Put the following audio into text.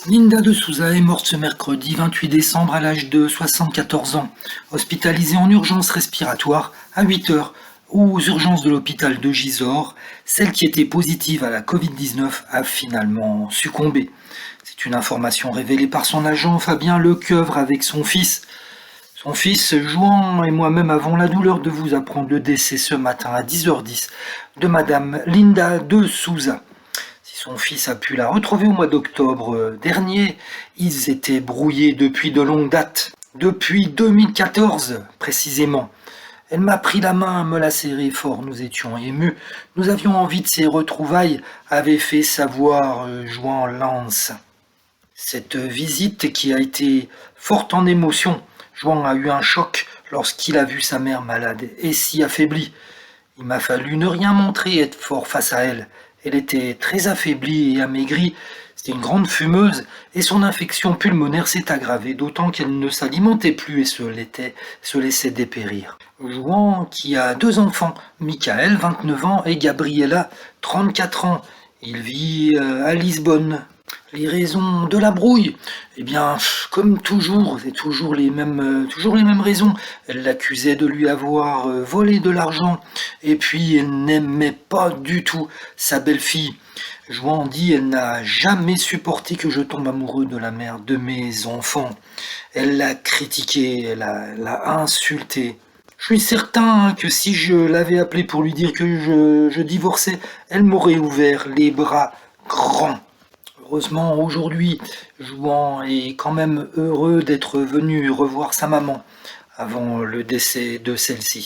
Linda de Souza est morte ce mercredi 28 décembre à l'âge de 74 ans, hospitalisée en urgence respiratoire à 8 heures aux urgences de l'hôpital de Gisors. Celle qui était positive à la Covid-19 a finalement succombé. C'est une information révélée par son agent Fabien Lecoeuvre avec son fils. Son fils, Jouan et moi-même avons la douleur de vous apprendre le décès ce matin à 10h10 de Madame Linda de Souza. Si son fils a pu la retrouver au mois d'octobre dernier, ils étaient brouillés depuis de longues dates. Depuis 2014, précisément. Elle m'a pris la main, me l'a serré fort, nous étions émus. Nous avions envie de ces retrouvailles, avait fait savoir Jouan Lance. Cette visite qui a été forte en émotions, Jouan a eu un choc lorsqu'il a vu sa mère malade et si affaiblie. Il m'a fallu ne rien montrer et être fort face à elle. Elle était très affaiblie et amaigrie, c'était une grande fumeuse, et son infection pulmonaire s'est aggravée, d'autant qu'elle ne s'alimentait plus et se laissait dépérir. Jouan, qui a deux enfants, Michael, 29 ans, et Gabriela, 34 ans. Il vit à Lisbonne. Les raisons de la brouille, eh bien, comme toujours, c'est toujours les mêmes raisons. Elle l'accusait de lui avoir volé de l'argent, et puis elle n'aimait pas du tout sa belle-fille. Jouan dit, elle n'a jamais supporté que je tombe amoureux de la mère de mes enfants. Elle l'a critiqué, l'a insulté. Je suis certain que si je l'avais appelée pour lui dire que je divorçais, elle m'aurait ouvert les bras grands. Heureusement, aujourd'hui, Jouan est quand même heureux d'être venu revoir sa maman avant le décès de celle-ci.